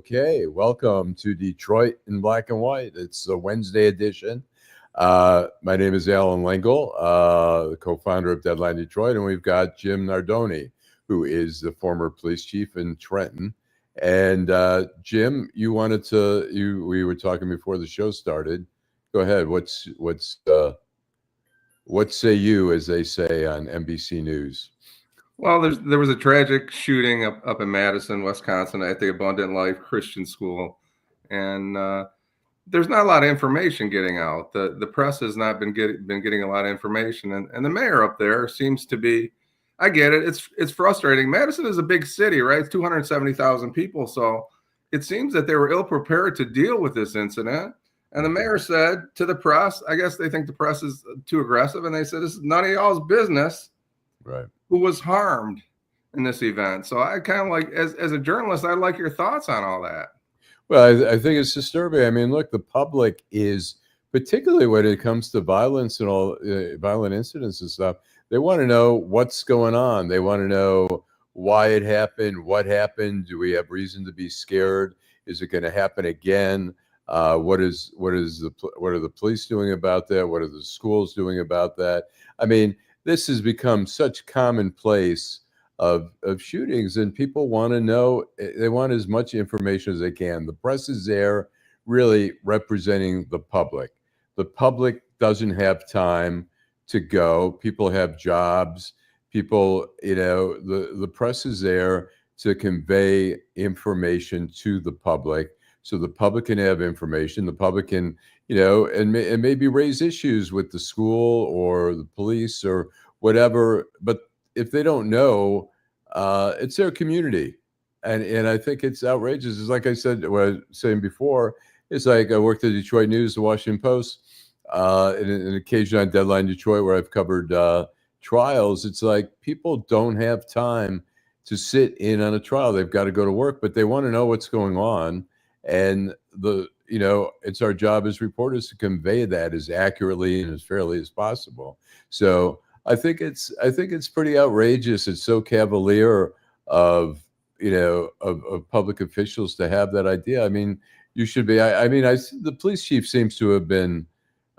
Okay, welcome to Detroit in Black and White. It's the Wednesday edition. My name is Allan Lengel, the co-founder of Deadline Detroit, and we've got Jim Nardone, who is the former police chief in Trenton. And Jim, we were talking before the show started. Go ahead. What say you, as they say on NBC News? Well, there was a tragic shooting up in Madison, Wisconsin, at the Abundant Life Christian School, and there's not a lot of information getting out. The press has not been getting a lot of information, and the mayor up there seems to be. I get it. It's frustrating. Madison is a big city, right? It's 270,000 people, so it seems that they were ill prepared to deal with this incident. And the mayor said to the press, I guess they think the press is too aggressive, and they said this is none of y'all's business. Right. Who was harmed in this event. So I kind of like, as a journalist, I'd like your thoughts on all that. Well, I think it's disturbing. I mean, look, the public is, particularly when it comes to violence and all violent incidents and stuff, they want to know what's going on. They want to know why it happened, what happened. Do we have reason to be scared? Is it going to happen again? What are the police doing about that? What are the schools doing about that? I mean, this has become such commonplace of shootings, and people want to know. They want as much information as they can. The press is there really representing the public. The public doesn't have time to go. People have jobs. People, the press is there to convey information to the public so the public can have information. The public can, and maybe raise issues with the school or the police or whatever. But if they don't know, it's their community. And I think it's outrageous. It's like I said, what I was saying before, it's like I worked at Detroit News, the Washington Post, and an occasion on Deadline Detroit where I've covered trials. It's like people don't have time to sit in on a trial. They've got to go to work, but they want to know what's going on. And it's our job as reporters to convey that as accurately and as fairly as possible. So I think it's pretty outrageous. It's so cavalier of public officials to have that idea. I mean, you should be. The police chief seems to have been.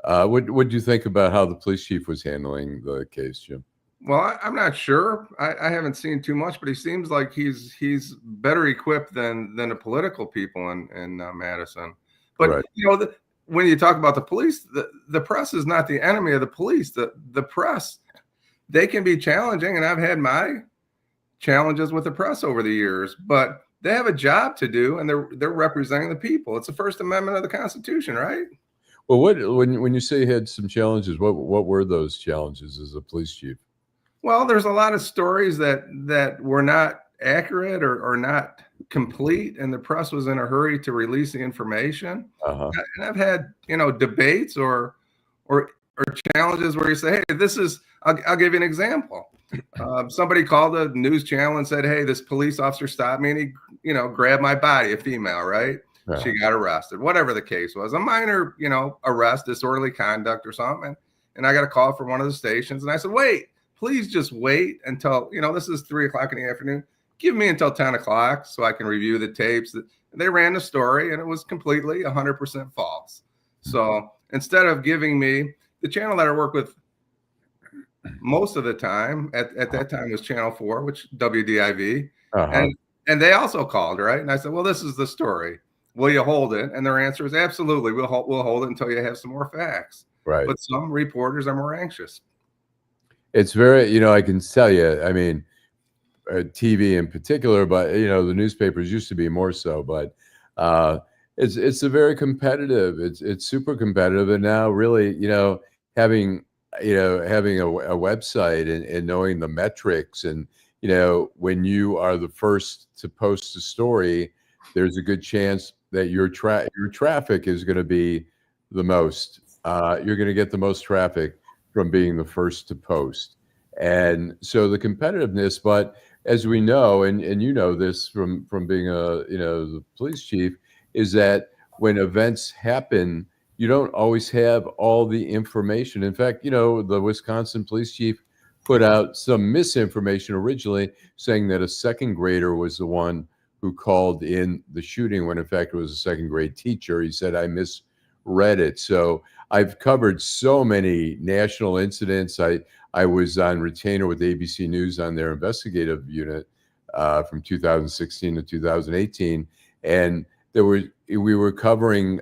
What do you think about how the police chief was handling the case, Jim? Well, I'm not sure. I haven't seen too much, but he seems like he's better equipped than the political people in Madison. But right. When you talk about the police, the press is not the enemy of the police. The press, they can be challenging, and I've had my challenges with the press over the years. But they have a job to do, and they're representing the people. It's the First Amendment of the Constitution, right? Well, when you say you had some challenges, what were those challenges as a police chief? Well, there's a lot of stories that were not accurate or not complete, and the press was in a hurry to release the information. Uh-huh. And I've had debates or challenges where you say, hey, this is. I'll give you an example. Somebody called a news channel and said, hey, this police officer stopped me and he grabbed my body, a female, right? Uh-huh. She got arrested. Whatever the case was, a minor arrest, disorderly conduct or something. And I got a call from one of the stations, and I said, wait. Please just wait until, this is 3:00 in the afternoon. Give me until 10 o'clock so I can review the tapes. They ran the story and it was completely 100% false. So instead of giving me the channel that I work with most of the time at that time was Channel 4, which WDIV. Uh-huh. And they also called, right? And I said, well, this is the story. Will you hold it? And their answer is absolutely. We'll hold it until you have some more facts. Right. But some reporters are more anxious. It's very, I can tell you, I mean, TV in particular, but, the newspapers used to be more so, but it's a very competitive, it's super competitive. And now really, having a website and knowing the metrics and, when you are the first to post a story, there's a good chance that your traffic is going to be the most, you're going to get the most traffic from being the first to post. And so the competitiveness, but as we know, and this from being the police chief, is that when events happen, you don't always have all the information. In fact, the Wisconsin police chief put out some misinformation originally saying that a second grader was the one who called in the shooting when in fact it was a second grade teacher. He said, I misread it. So I've covered so many national incidents. I was on retainer with ABC News on their investigative unit from 2016 to 2018. And we were covering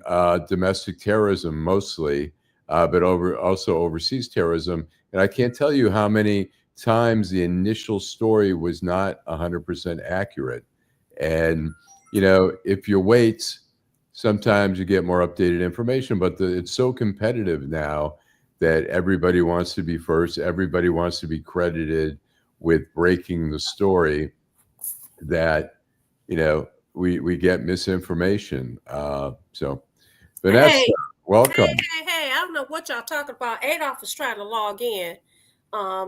domestic terrorism mostly, but also overseas terrorism. And I can't tell you how many times the initial story was not 100% accurate. And, if you wait, sometimes you get more updated information, but it's so competitive now that everybody wants to be first. Everybody wants to be credited with breaking the story that, we get misinformation. So Vanessa, welcome. Hey, I don't know what y'all talking about. Adolph is trying to log in.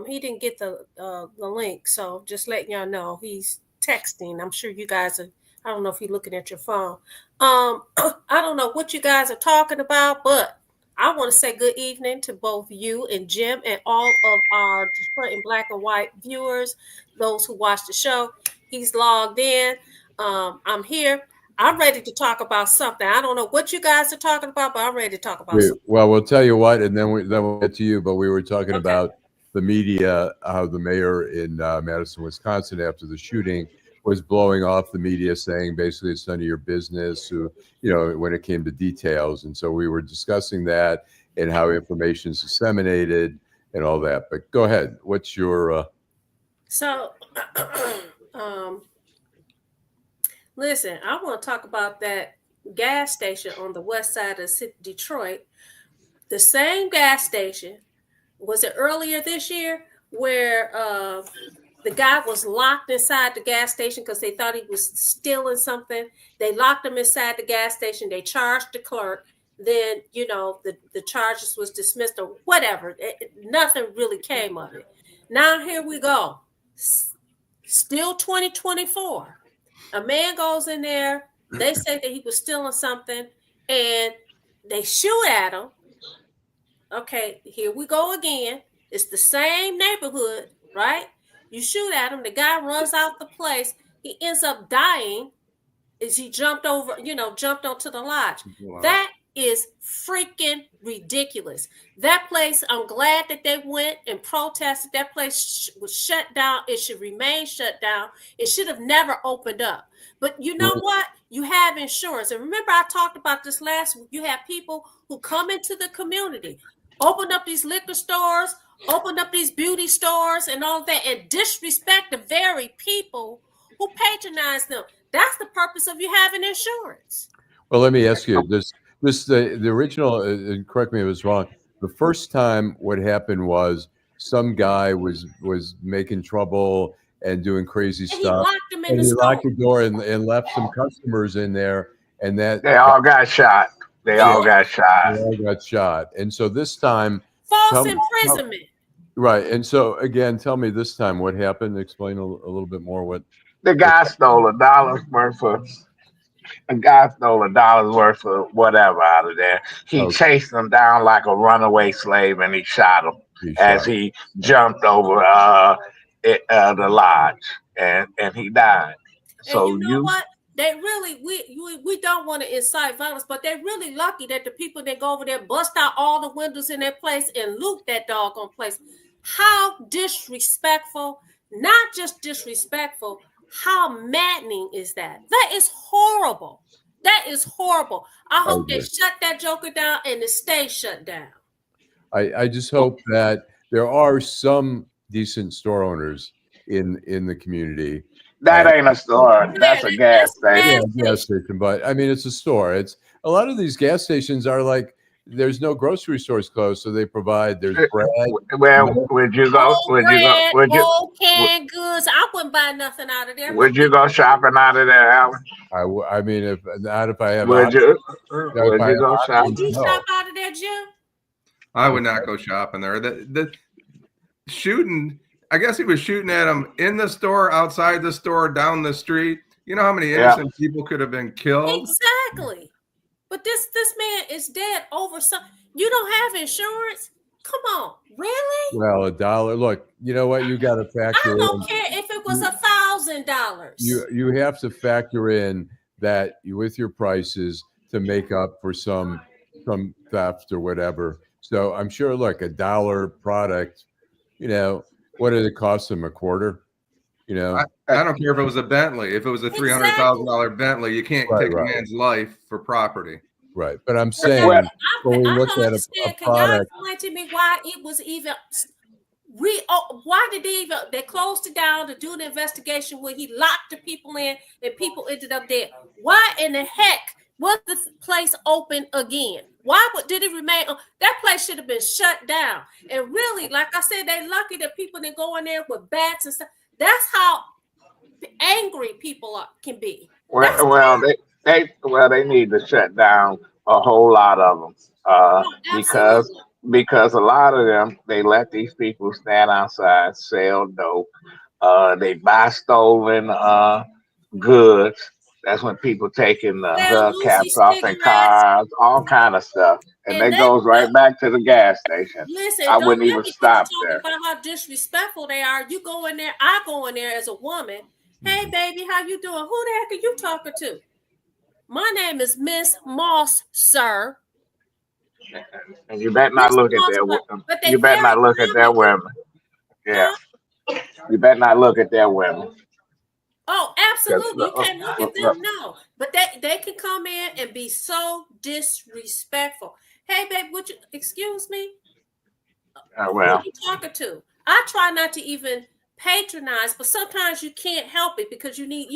He didn't get the link, so just letting y'all know he's texting. I'm sure you guys are. I don't know if you're looking at your phone. I don't know what you guys are talking about, but I want to say good evening to both you and Jim and all of our Detroit in Black and White viewers, those who watch the show. He's logged in. I'm here. I'm ready to talk about something. I don't know what you guys are talking about, but I'm ready to talk about something. Well, we'll tell you what, and then we'll get to you. But we were talking about the media, how the mayor in Madison, Wisconsin, after the shooting, was blowing off the media, saying basically it's none of your business, when it came to details. And so we were discussing that and how information is disseminated and all that. But go ahead. What's your... So, listen, I want to talk about that gas station on the west side of Detroit. The same gas station, was it earlier this year, where the guy was locked inside the gas station because they thought he was stealing something. They locked him inside the gas station. They charged the clerk. Then, the charges was dismissed or whatever. Nothing really came of it. Now here we go. Still 2024. A man goes in there. They say that he was stealing something, and they shoot at him. Okay, here we go again. It's the same neighborhood, right? You shoot at him. The guy runs out the place. He ends up dying as he jumped onto the lodge. Wow. That is freaking ridiculous. That place, I'm glad that they went and protested. That place was shut down. It should remain shut down. It should have never opened up. But you know what? You have insurance. And remember, I talked about this last week. You have people who come into the community, open up these liquor stores, open up these beauty stores and all that, and disrespect the very people who patronize them. That's the purpose of you having insurance. Well, let me ask you this: the original. Correct me if it's wrong. The first time, what happened was some guy was making trouble and doing crazy stuff. He locked him in and the he store. Locked the door and left some customers in there, and that they all got shot. They all got shot. And so this time, false imprisonment. Right. And so again, tell me this time what happened. Explain a little bit more what. The guy stole $1 worth of whatever out of there. He chased him down like a runaway slave, and he shot him as he jumped over the lodge, and he died. So and you know what? They really, we don't want to incite violence, but they're really lucky that the people that go over there bust out all the windows in their place and loot that doggone place. How disrespectful, not just disrespectful, how maddening is that? That is horrible. That is horrible. I hope they shut that joker down and it stays shut down. I just hope that there are some decent store owners in the community. That ain't a store. That's a gas station. Yeah, gas station, but I mean, it's a store. It's a lot of these gas stations are like, there's no grocery stores closed, so they provide. There's bread. Well, would you go? Canned goods. I wouldn't buy nothing out of there. Would you go shopping out of there, Allan? I mean, if I have. Would you go shopping? Would you shop out of there, Jim? I would not go shopping there. The shooting. I guess he was shooting at him in the store, outside the store, down the street. You know how many innocent people could have been killed? Exactly. But this man is dead over some. You don't have insurance? Come on, really? Well, $1. Look, you know what? You got to factor in. I don't care if it was 1,000 $1,000. You have to factor in that with your prices to make up for some theft or whatever. So I'm sure, look, $1 product, what did it cost them? $0.25? I don't care if it was a Bentley. If it was a $300,000 Bentley, you can't take a man's life for property. Right. But I'm saying, when we look at a can y'all product, explain to me why it was even why did they closed it down to do the investigation when he locked the people in and people ended up dead? Why in the heck was the place open again? Why did it remain? That place should have been shut down. And really, like I said, they lucky that people didn't go in there with bats and stuff. That's how angry people can be. They need to shut down a whole lot of them because a lot of them, they let these people stand outside, sell dope. They buy stolen goods. That's when people taking the hubcaps off their cars, all kind of stuff. And that goes right back to the gas station. Listen, I wouldn't even stop there. About how disrespectful they are. You go in there, I go in there as a woman. Hey, baby, how you doing? Who the heck are you talking to? My name is Miss Moss, sir. And you better not look at their. You better not look at their women. Yeah. You better not look at their women. Oh, absolutely. You can't look at them, no. But they can come in and be so disrespectful. Hey, babe, would you excuse me? Who are you talking to? I try not to even patronize, but sometimes you can't help it because you need,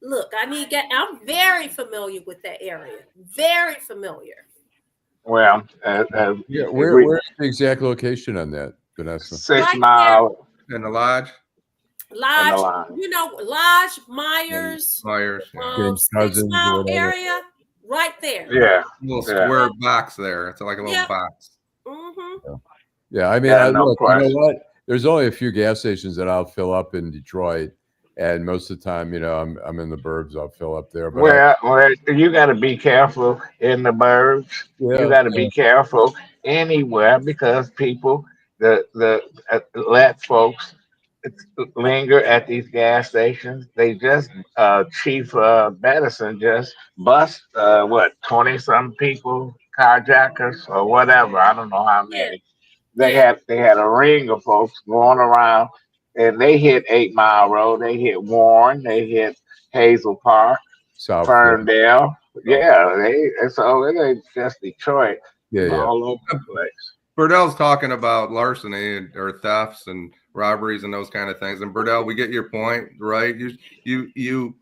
look, I'm very familiar with that area. Very familiar. Well, where's the exact location on that, Vanessa? 6 Mile in the Lodge. Lodge, Myers, James Cousins, 6 Mile area, right there. Yeah, little square box there. It's like a little box. Mm-hmm. Yeah, I mean, look, you know what? There's only a few gas stations that I'll fill up in Detroit, and most of the time, I'm in the burbs. I'll fill up there. But you got to be careful in the burbs. Yeah, you got to be careful anywhere because people let folks linger at these gas stations. They just Chief Madison just bust 20-some people, carjackers or whatever. I don't know how many. They had a ring of folks going around, and they hit 8 Mile Road. They hit Warren. They hit Hazel Park, Ferndale. Yeah, it ain't just Detroit. All over the place. Burdell's talking about larceny or thefts and robberies and those kind of things. And Burdell, we get your point, right? You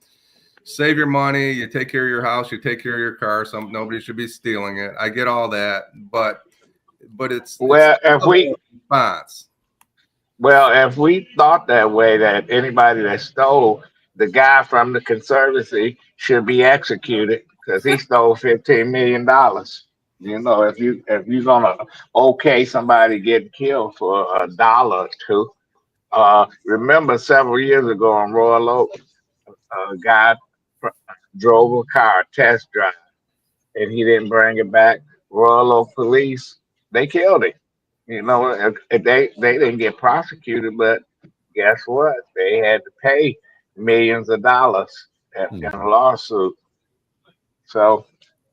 save your money, you take care of your house, you take care of your car. Nobody should be stealing it. I get all that, but it's if we thought that way, that anybody that stole, the guy from the Conservancy should be executed because he stole $15 million. If you're gonna somebody getting killed for $1 or $2, remember several years ago in Royal Oak, a guy drove a car test drive and he didn't bring it back. Royal Oak police, they killed him. They didn't get prosecuted, but guess what? They had to pay millions of dollars in a lawsuit. So.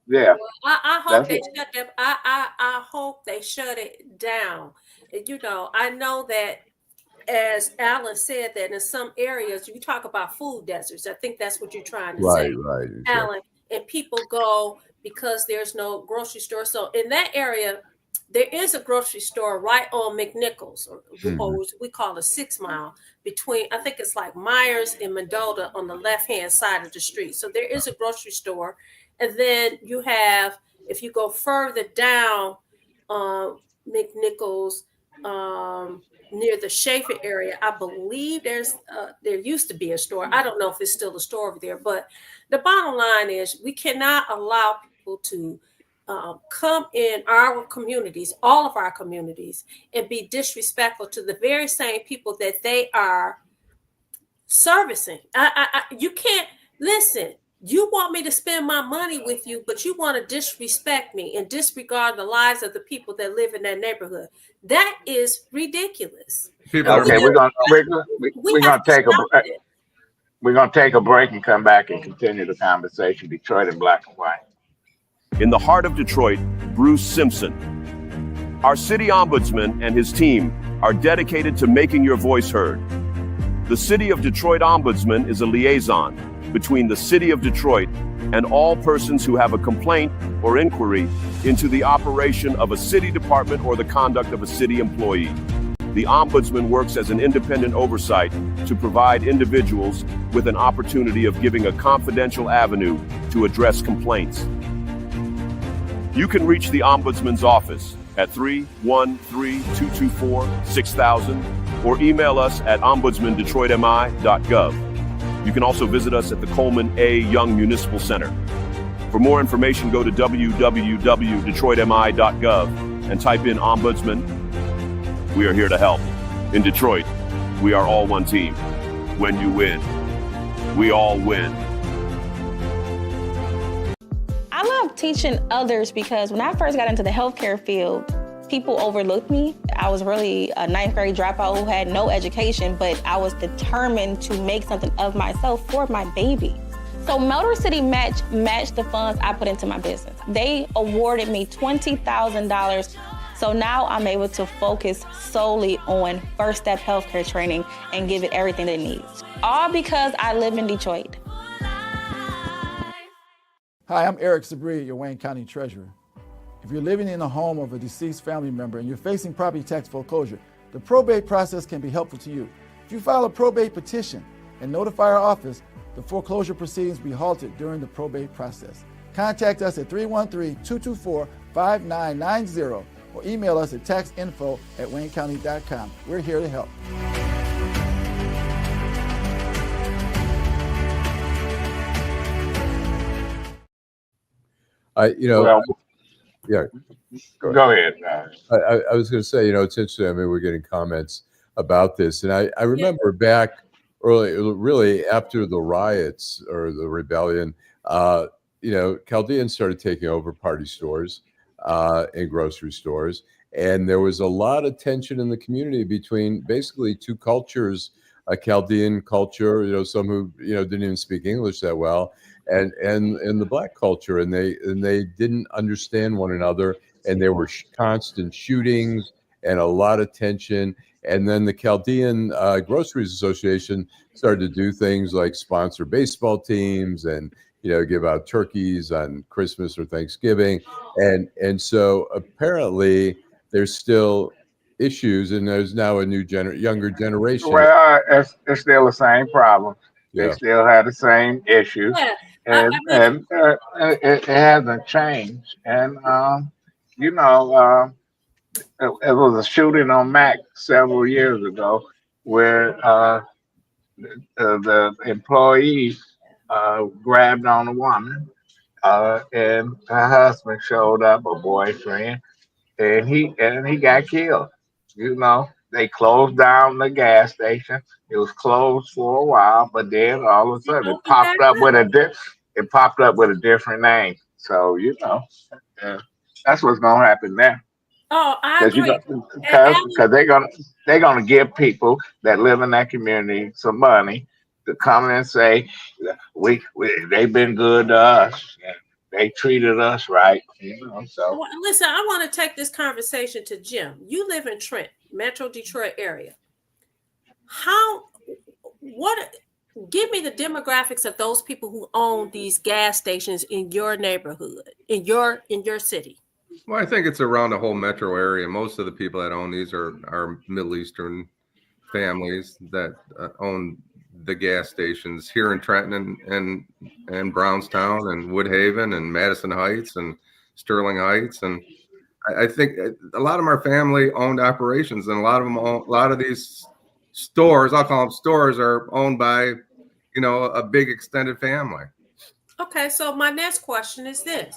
Yeah, well, I hope they shut them. I hope they shut it down. I know that, as Allan said, that in some areas you talk about food deserts. I think that's what you're trying to say, right, Allan. And people go because there's no grocery store. So in that area, there is a grocery store right on McNichols, or we call it 6 Mile, between, I think it's like Myers and Mendota on the left-hand side of the street. So there is a grocery store. And then you have, if you go further down McNichols, near the Schaefer area, I believe there used to be a store. I don't know if it's still a store over there, but the bottom line is we cannot allow people to come in our communities, all of our communities, and be disrespectful to the very same people that they are servicing. You can't listen. You want me to spend my money with you, but you want to disrespect me and disregard the lives of the people that live in that neighborhood. That is ridiculous. Okay, we're gonna take a break. We're going to take a break and come back and continue the conversation. Detroit in black and white. In the heart of Detroit, Bruce Simpson. Our city ombudsman and his team are dedicated to making your voice heard. The City of Detroit Ombudsman is a liaison between the City of Detroit and all persons who have a complaint or inquiry into the operation of a city department or the conduct of a city employee. The Ombudsman works as an independent oversight to provide individuals with an opportunity of giving a confidential avenue to address complaints. You can reach the Ombudsman's office at 313-224-6000 or email us at ombudsmandetroitmi.gov. You can also visit us at the Coleman A. Young Municipal Center. For more information, go to www.detroitmi.gov and type in Ombudsman. We are here to help. In Detroit, we are all one team. When you win, we all win. I love teaching others because when I first got into the healthcare field, people overlooked me. I was really a ninth grade dropout who had no education, but I was determined to make something of myself for my baby. So Motor City matched the funds I put into my business. They awarded me $20,000. So now I'm able to focus solely on first step healthcare training and give it everything it needs. All because I live in Detroit. Hi, I'm Eric Sabri, your Wayne County Treasurer. If you're living in the home of a deceased family member and you're facing property tax foreclosure, the probate process can be helpful to you. If you file a probate petition and notify our office, the foreclosure proceedings will be halted during the probate process. Contact us at 313-224-5990 or email us at taxinfo@waynecounty.com. We're here to help. Yeah. Go ahead. I was going to say, it's interesting. I mean, we're getting comments about this. And I remember back early, really after the riots or the rebellion, Chaldeans started taking over party stores and grocery stores. And there was a lot of tension in the community between basically two cultures, a Chaldean culture, some who, didn't even speak English that well, and the Black culture, and they didn't understand one another, and there were constant shootings and a lot of tension. And then the Chaldean Groceries Association started to do things like sponsor baseball teams and give out turkeys on Christmas or Thanksgiving, and so apparently there's still issues, and there's now a new younger generation. Well, it's still the same problem. Yeah. They still have the same issues. Yeah. And it hasn't changed. And it was a shooting on Mac several years ago where the employee grabbed on a woman, and her husband showed up, a boyfriend, and he got killed. They closed down the gas station. It was closed for a while, but then all of a sudden it popped up with a different name. So that's what's gonna happen there. Oh, I agree. Because they're gonna give people that live in that community some money to come in and say they've been good to us. They treated us right. So well, listen, I want to take this conversation to Jim. You live in Trent, Metro Detroit area. Give me the demographics of those people who own these gas stations in your neighborhood, in your city. Well, I think it's around the whole metro area. Most of the people that own these are Middle Eastern families that own the gas stations here in Trenton and Brownstown and Woodhaven and Madison Heights and Sterling Heights. And I think a lot of them are family owned operations, and a lot of these stores, I'll call them stores, are owned by, a big extended family. Okay. So my next question is this.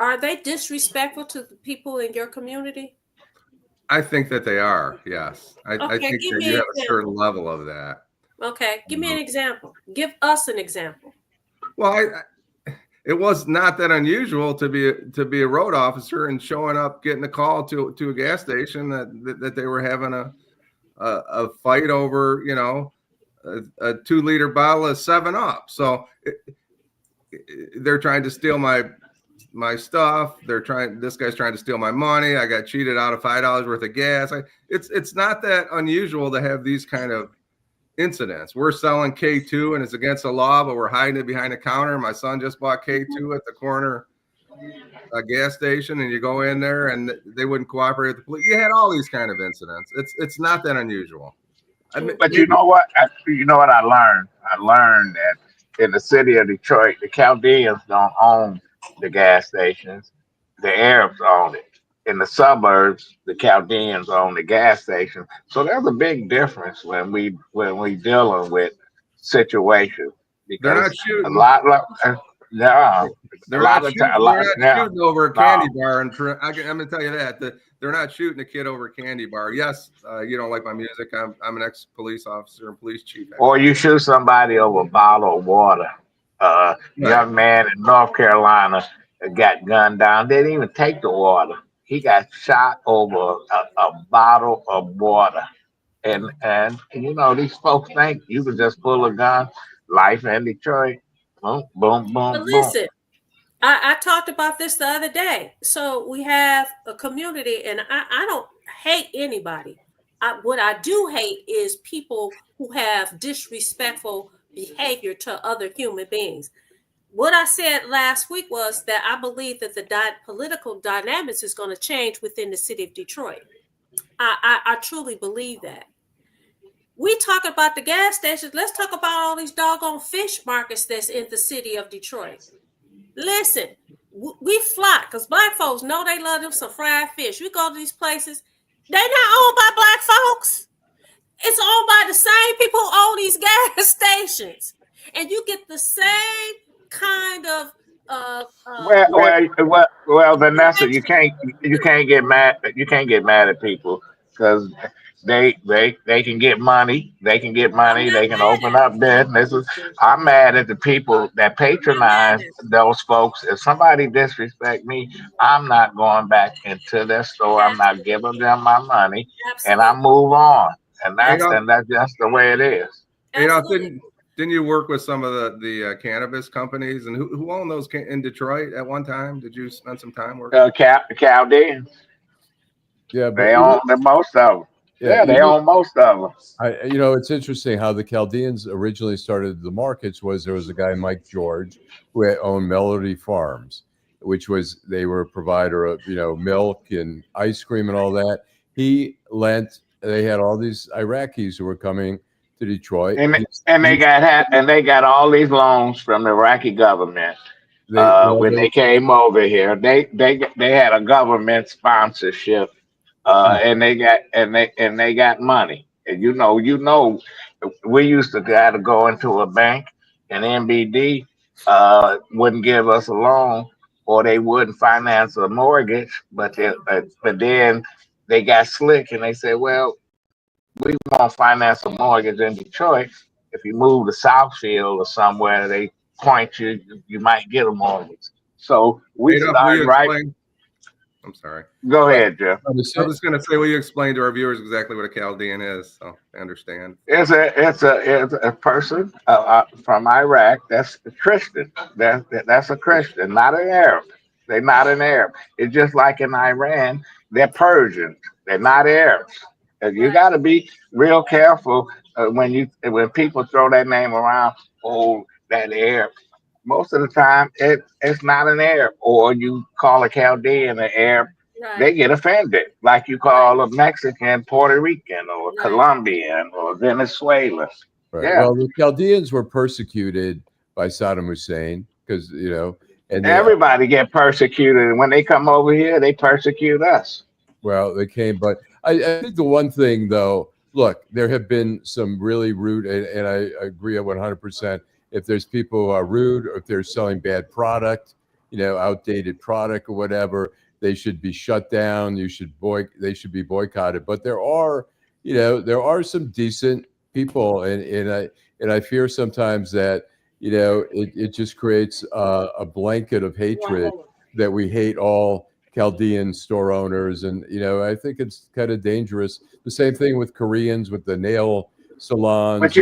Are they disrespectful to the people in your community? I think that they are. Yes. I think that you have a certain level of that. Okay, give me an example. Give us an example. Well, it was not that unusual to be a road officer and showing up, getting a call to a gas station that they were having a fight over, a 2-liter bottle of 7-Up. So they're trying to steal my stuff. This guy's trying to steal my money. I got cheated out of $5 worth of gas. It's not that unusual to have these kind of incidents. We're selling K2 and it's against the law, but we're hiding it behind the counter. My son just bought K2 at the corner gas station, and you go in there and they wouldn't cooperate with the police. You had all these kind of incidents. It's not that unusual. But you know what? I learned? I learned that in the city of Detroit, the Chaldeans don't own the gas stations. The Arabs own it. In the suburbs, the Chaldeans own the gas station. So there's a big difference when we dealing with situations. They're not shooting. A lot of they're not shooting over a candy bar. And I'm going to tell you that they're not shooting a kid over a candy bar. Yes, you don't like my music. I'm an ex-police officer and police chief. Or you shoot somebody over a bottle of water. Young man in North Carolina got gunned down. They didn't even take the water. He got shot over a bottle of water. And you know, these folks think you can just pull a gun. Life in Detroit. Boom, boom, boom. But listen, I talked about this the other day. So we have a community, and I don't hate anybody. What I do hate is people who have disrespectful behavior to other human beings. What I said last week was that I believe that the political dynamics is going to change within the city of Detroit. I truly believe that. We talk about the gas stations. Let's talk about all these doggone fish markets that's in the city of Detroit. Listen, we flock because black folks know they love them some fried fish. We go to these places. They're not owned by black folks. It's owned by the same people who own these gas stations. And you get the same kind of well, Vanessa, you can't get mad. You can't get mad at people because they can get money. They can get money. They can open up businesses. I'm mad at the people that patronize those folks. If somebody disrespect me, I'm not going back into their store. I'm not giving them my money, and I move on. And that's just the way it is. Didn't you work with some of the cannabis companies, and who owned those in Detroit at one time? Did you spend some time working? Chaldeans. Yeah, they own most of them. Yeah, they own most of them. You know, it's interesting how the Chaldeans originally started the markets. There was a guy, Mike George, who owned Melody Farms, which was they were a provider of milk and ice cream and all that. They had all these Iraqis who were coming to Detroit, and they got all these loans from the Iraqi government. When they came over here, they had a government sponsorship. And they got money, and you know, we used to gotta go into a bank, and MBD wouldn't give us a loan, or they wouldn't finance a mortgage. But then they got slick, and they said, "Well, we won't finance a mortgage in Detroit. If you move to Southfield or somewhere, they point you might get a mortgage." So we started right. I'm sorry. Go ahead, Jeff. I'm just going to say, will you explain to our viewers exactly what a Chaldean is, so they understand? It's a person from Iraq that's a Christian. That's a Christian, not an Arab. They're not an Arab. It's just like in Iran, they're Persians. They're not Arabs. And you got to be real careful when people throw that name around. Oh, that Arab. Most of the time, it's not an Arab, or you call a Chaldean an Arab, they get offended. Like you call a Mexican Puerto Rican, or Colombian, or Venezuelan. Right. Yeah. Well, the Chaldeans were persecuted by Saddam Hussein because and everybody get persecuted, and when they come over here, they persecute us. Well, they came, but I think the one thing though, look, there have been some really rude, and I agree 100%. If there's people who are rude, or if they're selling bad product, outdated product or whatever, they should be shut down. They should be boycotted. But there are some decent people, and I fear sometimes that it just creates a blanket of hatred that we hate all Chaldean store owners, and I think it's kind of dangerous. The same thing with Koreans with the nail salons.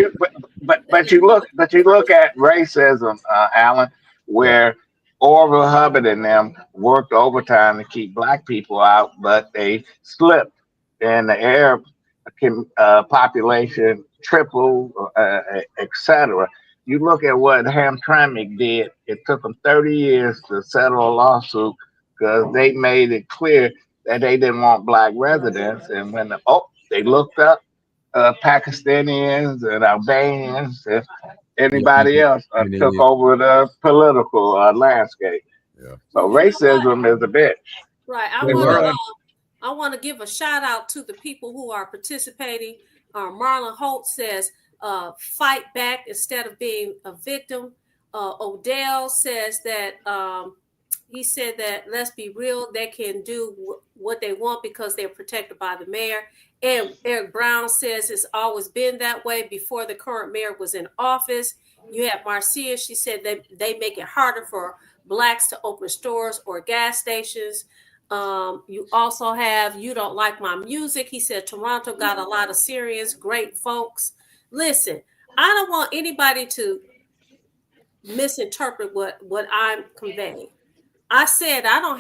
But you look at racism, Alan, where Orville Hubbard and them worked overtime to keep black people out, but they slipped, and the Arab population tripled, etc. You look at what Hamtramck did. It took them 30 years to settle a lawsuit because they made it clear that they didn't want black residents. And when they looked up Pakistanians and Albanians and anybody else took over the political landscape. Yeah. So racism is a bitch. Right. I want to give a shout out to the people who are participating. Marlon Holt says, fight back instead of being a victim. Odell says that he said that, let's be real, they can do what they want because they're protected by the mayor. And Eric Brown says it's always been that way before the current mayor was in office. You have Marcia, she said they make it harder for blacks to open stores or gas stations. You also have You Don't Like My Music. He said Toronto got a lot of Syrians, great folks. Listen, I don't want anybody to misinterpret what I'm conveying. I said I don't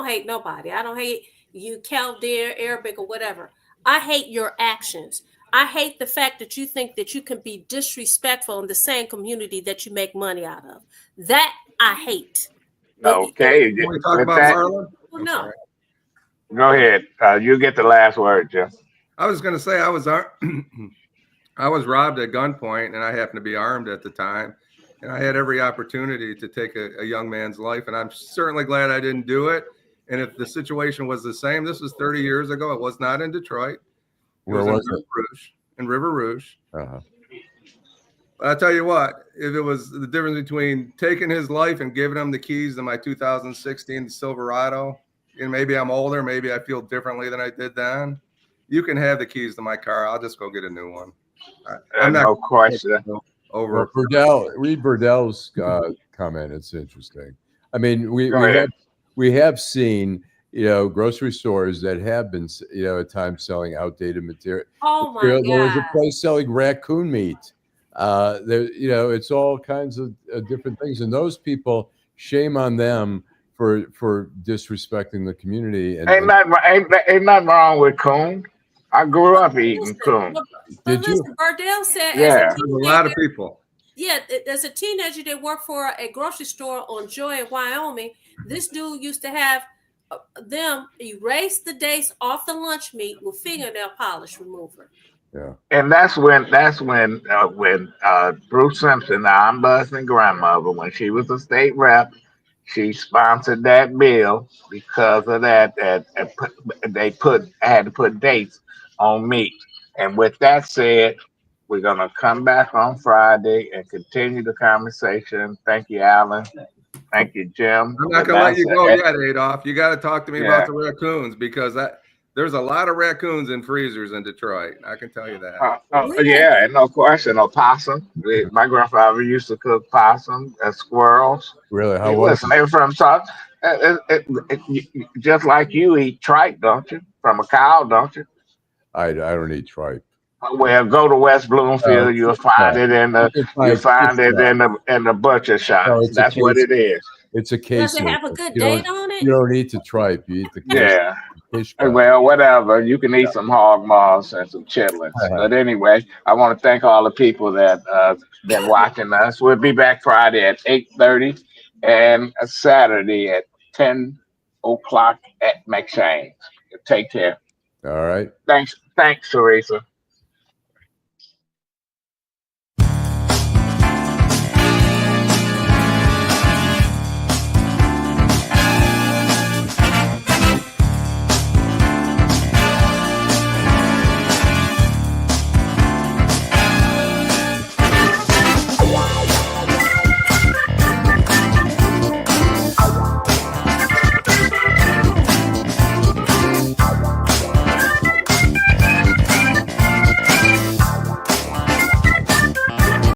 hate nobody. I don't hate you, Chaldean, Arabic, or whatever. I hate your actions. I hate the fact that you think that you can be disrespectful in the same community that you make money out of. That I hate. Okay. Can we talk about Marlon? Well, no. Go ahead. You get the last word, Jim. I was going to say I was robbed at gunpoint, and I happened to be armed at the time. And I had every opportunity to take a young man's life, and I'm certainly glad I didn't do it. And if the situation was the same, this was 30 years ago. It was not in Detroit. Where was it? In River Rouge. Uh-huh. I'll tell you what, if it was the difference between taking his life and giving him the keys to my 2016 Silverado, and maybe I'm older, maybe I feel differently than I did then. You can have the keys to my car. I'll just go get a new one. I'm not no question. Over. Well, read Burdell's comment. It's interesting. I mean, we have seen, grocery stores that have been, at times selling outdated material. Oh my God. There was a place selling raccoon meat. It's all kinds of different things, and those people, shame on them for disrespecting the community. And ain't nothing wrong with coon. I grew up eating coon. Did you? Burdell said, yeah, a lot of people. Yeah, as a teenager, they worked for a grocery store on Joy in Wyoming. This dude used to have them erase the dates off the lunch meat with fingernail polish remover. Yeah, and that's when Bruce Simpson, the ombudsman grandmother, when she was a state rep, she sponsored that bill because of that. They had to put dates on meat. And with that said, we're gonna come back on Friday and continue the conversation. Thank you, Alan. Thank you, Jim. I'm not gonna let you go yet, Adolph. You got to talk to me about the raccoons, because there's a lot of raccoons in freezers in Detroit. I can tell you that. Yeah, and no question. Opossum. My grandfather used to cook possum and squirrels. Really? How was they were from South. Just like you eat tripe, don't you? From a cow, don't you? I don't eat tripe. Well, go to West Bloomfield. You'll find it in the butcher shop. No, that's what it is. It's a case. Does it have a good date on it? You don't eat the tripe. You eat the fish. Well, whatever. You can eat some hog maws and some chitlins. But anyway, I want to thank all the people that been watching us. We'll be back Friday at 8:30 and Saturday at 10 o'clock at McShane's. Take care. All right. Thanks, Teresa.